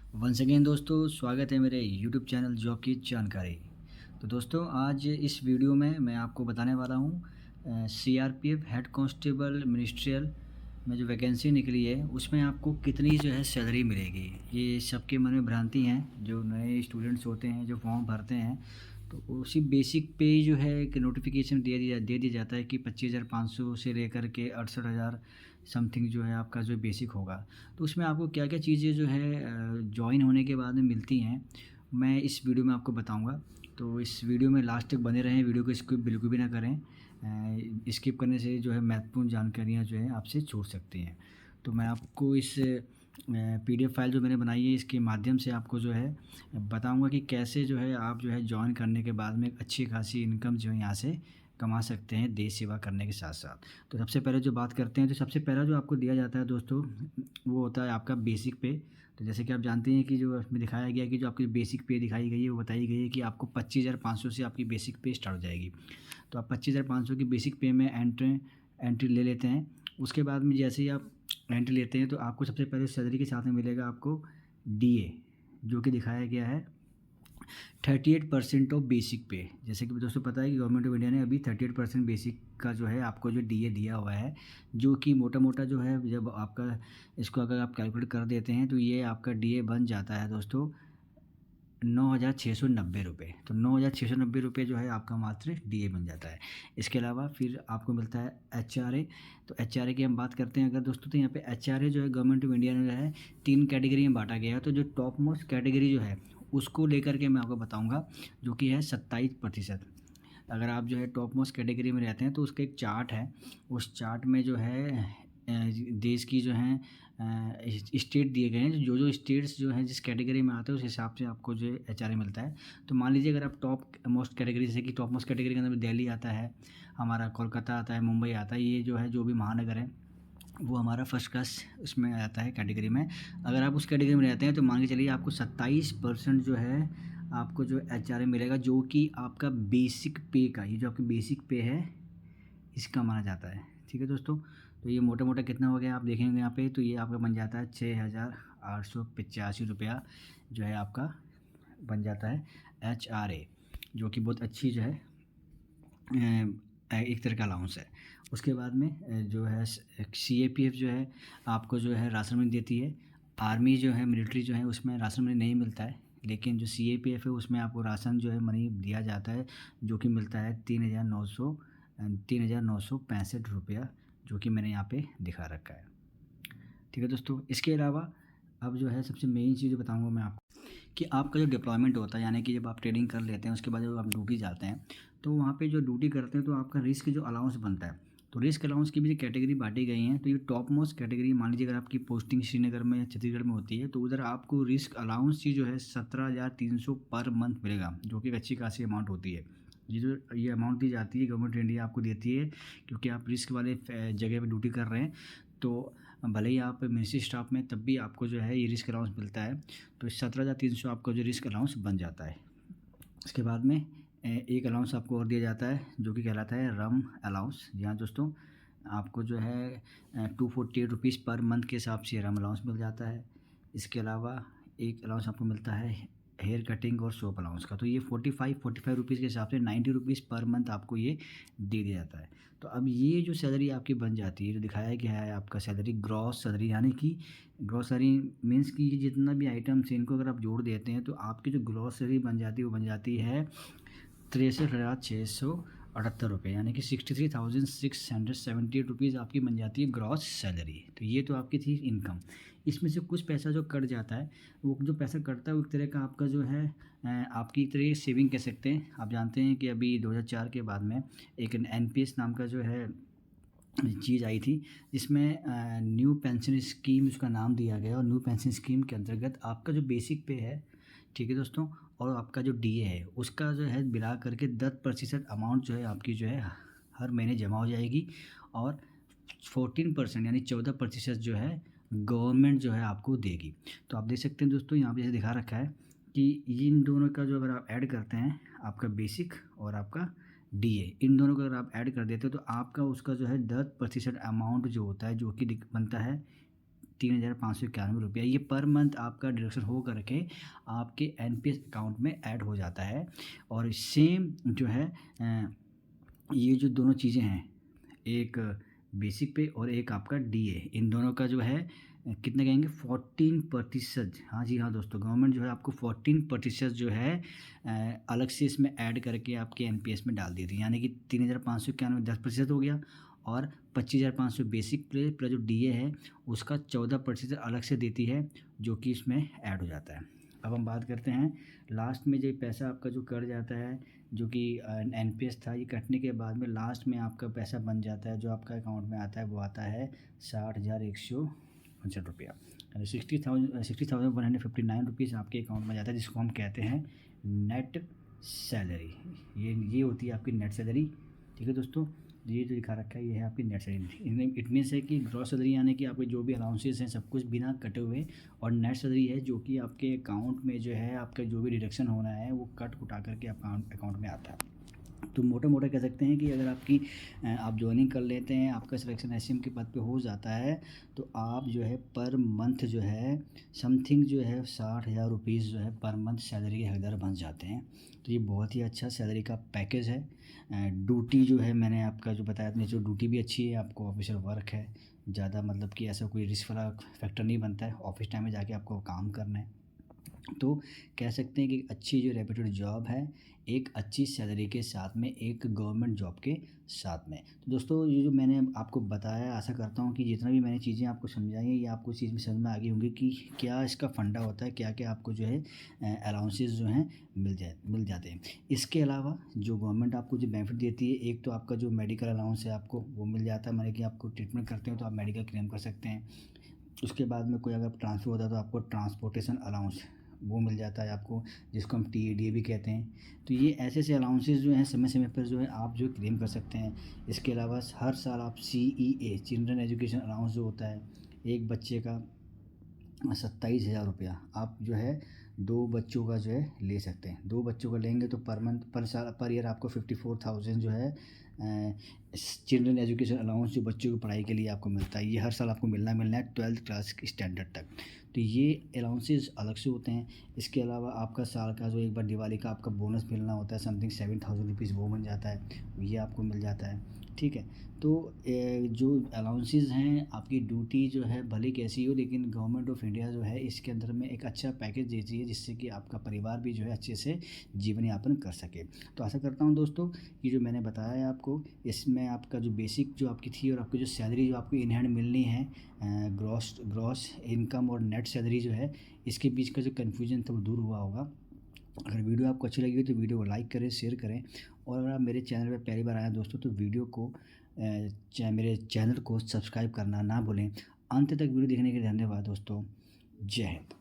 Once again दोस्तों, स्वागत है मेरे यूट्यूब चैनल जॉब की जानकारी। तो दोस्तों, आज इस वीडियो में मैं आपको बताने वाला हूँ सीआरपीएफ हेड कांस्टेबल मिनिस्ट्रियल में जो वैकेंसी निकली है उसमें आपको कितनी जो है सैलरी मिलेगी। ये सबके मन में भ्रांति हैं, जो नए स्टूडेंट्स होते हैं जो फॉर्म भरते हैं तो उसी बेसिक पे जो है एक नोटिफिकेशन दे दिया जाता है कि 25,500 से लेकर के 68,000 समथिंग जो है आपका जो बेसिक होगा। तो उसमें आपको क्या क्या चीज़ें जो है जॉइन होने के बाद में मिलती हैं, मैं इस वीडियो में आपको बताऊंगा। तो इस वीडियो में लास्ट तक बने रहें, वीडियो को स्किप बिल्कुल भी ना करें। स्किप करने से जो है महत्वपूर्ण जानकारियाँ जो है आपसे छूट सकती हैं। तो मैं आपको इस पीडीएफ फाइल जो मैंने बनाई है इसके माध्यम से आपको जो है बताऊंगा कि कैसे जो है आप जो है ज्वाइन करने के बाद में एक अच्छी खासी इनकम जो है यहाँ से कमा सकते हैं देश सेवा करने के साथ साथ। तो सबसे पहले जो बात करते हैं, तो सबसे पहला जो आपको दिया जाता है दोस्तों, वो होता है आपका बेसिक पे। तो जैसे कि आप जानते हैं कि जो इसमें दिखाया गया है कि जो आपकी बेसिक पे दिखाई गई है वो बताई गई है कि आपको 25,500 से आपकी बेसिक पे स्टार्ट हो जाएगी। तो आप 25,500 की बेसिक पे में एंट्री ले लेते हैं। उसके बाद में जैसे ही आप एंट्री लेते हैं तो आपको सबसे पहले सैलरी के साथ में मिलेगा आपको डीए, जो कि दिखाया गया है 38% ऑफ बेसिक पे। जैसे कि दोस्तों पता है कि गवर्नमेंट ऑफ इंडिया ने अभी 38% बेसिक का जो है आपको जो डीए दिया हुआ है, जो कि मोटा मोटा जो है जब आपका इसको अगर आप कैलकुलेट कर देते हैं तो ये आपका डीए बन जाता है दोस्तों 9,690 रुपये। तो 9,690 रुपये जो है आपका मात्र डीए बन जाता है। इसके अलावा फिर आपको मिलता है एचआरए। तो एचआरए की हम बात करते हैं अगर दोस्तों, तो यहाँ पे एचआरए जो है गवर्नमेंट ऑफ इंडिया ने जो है 3 कैटेगरी में बांटा गया है। तो जो टॉप मोस्ट कैटेगरी जो है उसको लेकर के मैं आपको बताऊँगा, जो कि है 27%। अगर आप जो है टॉप मोस्ट कैटेगरी में रहते हैं तो उसका एक चार्ट है। उस चार्ट में जो है देश की जो है स्टेट दिए गए हैं, जो जो स्टेट्स जो हैं जिस कैटेगरी में आते हैं उस हिसाब से आपको जो है एचआरए मिलता है। तो मान लीजिए अगर आप टॉप मोस्ट कैटेगरी, जैसे कि टॉप मोस्ट कैटेगरी के अंदर दिल्ली आता है, हमारा कोलकाता आता है, मुंबई आता है, ये जो है जो भी महानगर है वो हमारा फर्स्ट क्लास उसमें आ जाता है कैटेगरी में। अगर आप उस कैटेगरी में रहते हैं तो मान के चलिए आपको 27% जो है आपको जो एचआरए मिलेगा, जो कि आपका बेसिक पे का, ये जो आपकी बेसिक पे है इसका माना जाता है। ठीक है दोस्तों, तो ये मोटा मोटा कितना हो गया आप देखेंगे यहाँ पे, तो ये आपका बन जाता है 6,885 रुपया जो है आपका बन जाता है एचआरए, जो कि बहुत अच्छी जो है एक तरह का अलाउंस है। उसके बाद में जो है सीएपीएफ जो है आपको जो है राशन मनी देती है। आर्मी जो है, मिलिट्री जो है उसमें राशन मनी नहीं मिलता है, लेकिन जो सीएपीएफ है उसमें आपको राशन जो है मनी दिया जाता है, जो कि मिलता है 3,965 रुपया, जो कि मैंने यहाँ पे दिखा रखा है। ठीक है दोस्तों, इसके अलावा अब जो है सबसे मेन चीज़ बताऊँगा मैं आपको कि आपका जो डिप्लॉयमेंट होता है, यानी कि जब आप ट्रेनिंग कर लेते हैं उसके बाद जब आप ड्यूटी जाते हैं तो वहाँ पे जो ड्यूटी करते हैं तो आपका रिस्क जो अलाउंस बनता है, तो रिस्क अलाउंस की भी कैटेगरी बांटी गई हैं। तो ये टॉप मोस्ट कैटेगरी, मान लीजिए अगर आपकी पोस्टिंग श्रीनगर में या छत्तीसगढ़ में होती है तो उधर आपको रिस्क अलाउंस ही जो है 17,300 पर मंथ मिलेगा, जो कि एक अच्छी खासी अमाउंट होती है। ये अमाउंट दी जाती है, गवर्नमेंट इंडिया आपको देती है, क्योंकि आप रिस्क वाले जगह पे ड्यूटी कर रहे हैं। तो भले ही आप मिनिस्ट्री स्टाफ में, तब भी आपको जो है ये रिस्क अलाउंस मिलता है। तो 17,300 आपका जो रिस्क अलाउंस बन जाता है। इसके बाद में एक अलाउंस आपको और दिया जाता है जो कि कहलाता है रम अलाउंस। जी हाँ दोस्तों, आपको जो है 248 रुपीज़ पर मंथ के हिसाब से रम अलाउंस मिल जाता है। इसके अलावा एक अलाउंस आपको मिलता है हेयर कटिंग और सोप अलाउंस का, तो ये 45 रुपीज़ के हिसाब से 90 रुपीज़ पर मंथ आपको ये दे दिया जाता है। तो अब ये जो सैलरी आपकी बन जाती है, जो दिखाया गया है आपका सैलरी, ग्रॉस सैलरी, यानी कि ग्रॉस सैलरी मीन्स कि ये जितना भी आइटम्स हैं इनको अगर आप जोड़ देते हैं तो आपकी जो ग्रॉस सैलरी बन जाती है वो बन जाती है 63,678 रुपये, यानी कि 63,678 रुपीज़ आपकी बन जाती है ग्रॉस सैलरी। तो ये तो आपकी थी इनकम। इसमें से कुछ पैसा जो कट जाता है, वो जो पैसा कटता है वो एक तरह का आपका जो है आपकी एक तरह सेविंग कह सकते हैं। आप जानते हैं कि अभी 2004 के बाद में एक एनपीएस नाम का जो है चीज़ आई थी, जिसमें न्यू पेंशन स्कीम उसका नाम दिया गया, और न्यू पेंशन स्कीम के अंतर्गत आपका जो बेसिक पे है, ठीक है दोस्तों, और आपका जो डीए है उसका जो है मिला करके 10% अमाउंट जो है आपकी जो है हर महीने जमा हो जाएगी, और 14% यानी 14% जो है गवर्नमेंट जो है आपको देगी। तो आप देख सकते हैं दोस्तों, यहाँ पे जैसे दिखा रखा है कि इन दोनों का जो अगर आप ऐड करते हैं, आपका बेसिक और आपका डीए, इन दोनों को अगर आप ऐड कर देते हो तो आपका उसका जो है 10% अमाउंट जो होता है, जो कि बनता है ₹3,591 ये पर मंथ आपका डिडक्शन हो करके आपके एनपीएस अकाउंट में ऐड हो जाता है। और सेम जो है ये जो दोनों चीज़ें हैं, एक बेसिक पे और एक आपका डीए, इन दोनों का जो है कितना कहेंगे 14%। हाँ जी हाँ दोस्तों, गवर्नमेंट जो है आपको 14% जो है अलग से इसमें ऐड करके आपके एनपीएस में डाल दी थी। यानी कि 3,591 10% हो गया, और 25,500 बेसिक पे प्लस जो डीए है उसका 14% अलग से देती है, जो कि इसमें ऐड हो जाता है। अब हम बात करते हैं लास्ट में जो पैसा आपका जो कट जाता है, जो कि एनपीएस था, ये कटने के बाद में लास्ट में आपका पैसा बन जाता है, जो आपका अकाउंट में आता है वो आता है 60,159 रुपया, यानी 60,159 आपके अकाउंट में जाता है, जिसको हम कहते हैं नेट सैलरी। ये होती है आपकी नेट सैलरी। ठीक है दोस्तों, ये जो दिखा रखा है ये है आपकी नेट सैलरी। इट मीन्स है कि ग्रॉस सैलरी यानी कि आपके जो भी अलाउंसेस हैं सब कुछ बिना कटे हुए, और नेट सैलरी है जो कि आपके अकाउंट में जो है आपका जो भी डिडक्शन होना है वो कट कुटा करके अकाउंट में आता है। तो मोटा मोटा कह सकते हैं कि अगर आप ज्वाइनिंग कर लेते हैं, आपका सिलेक्शन एसएम के पद पे हो जाता है, तो आप जो है पर मंथ जो है समथिंग जो है 60,000 जो है पर मंथ सैलरी के हकदार बन जाते हैं। तो ये बहुत ही अच्छा सैलरी का पैकेज है। ड्यूटी जो है मैंने आपका जो बताया था, जो ड्यूटी भी अच्छी है, आपको ऑफिशियल वर्क है, ज़्यादा मतलब कि ऐसा कोई रिस्क वाला फैक्टर नहीं बनता है, ऑफिस टाइम में जाके आपको काम करना है। तो कह सकते हैं कि अच्छी जो रेप्यूटेड जॉब है, एक अच्छी सैलरी के साथ में, एक गवर्नमेंट जॉब के साथ में। तो दोस्तों ये जो मैंने आपको बताया, आशा करता हूँ कि जितना भी मैंने चीज़ें आपको समझाई हैं ये आपको चीज़ में समझ में आ गई होंगी कि क्या इसका फ़ंडा होता है, क्या क्या आपको जो है अलाउंसेस जो हैं मिल जाते हैं। इसके अलावा जो गवर्नमेंट आपको जो बेनिफिट देती है, एक तो आपका जो मेडिकल अलाउंस है आपको वो मिल जाता है, माने कि आपको ट्रीटमेंट करते हो तो आप मेडिकल क्लेम कर सकते हैं। उसके बाद में कोई अगर ट्रांसफ़र होता है तो आपको ट्रांसपोर्टेशन अलाउंस वो मिल जाता है आपको, जिसको हम टीएडीए भी कहते हैं। तो ये ऐसे ऐसे अलाउंसेस जो हैं समय समय पर जो है आप जो क्लेम कर सकते हैं। इसके अलावा हर साल आप सीईए चिल्ड्रन एजुकेशन अलाउंस जो होता है, एक बच्चे का 27,000 रुपया आप जो है 2 बच्चों का जो है ले सकते हैं। 2 बच्चों का लेंगे तो पर मंथ पर ईयर आपको 54,000 जो है चिल्ड्रन एजुकेशन अलाउंस जो बच्चों की पढ़ाई के लिए आपको मिलता है। ये हर साल आपको मिलना है 12th क्लास स्टैंडर्ड तक। तो ये अलाउंसेस अलग से होते हैं। इसके अलावा आपका साल का जो एक बार दिवाली का आपका बोनस मिलना होता है, समथिंग 7,000 वो मिल जाता है, ये आपको मिल जाता है। ठीक है, तो जो अलाउंसेस हैं, आपकी ड्यूटी जो है भले कैसी हो, लेकिन गवर्नमेंट ऑफ इंडिया जो है इसके अंदर में एक अच्छा पैकेज देती है, जिससे कि आपका परिवार भी जो है अच्छे से जीवन यापन कर सके। तो आशा करता हूँ दोस्तों ये जो मैंने बताया है आपको, इसमें आपका जो बेसिक जो आपकी थी और आपकी जो सैलरी जो आपको इन हैंड मिलनी है, ग्रॉस इनकम और नेट सैलरी जो है, इसके बीच का जो कन्फ्यूजन था वो दूर हुआ होगा। अगर वीडियो आपको अच्छी लगी हो तो वीडियो को लाइक करें, शेयर करें, और अगर आप मेरे चैनल पर पहली बार आए दोस्तों तो वीडियो को मेरे चैनल को सब्सक्राइब करना ना भूलें। अंत तक वीडियो देखने के लिए धन्यवाद दोस्तों। जय हिंद।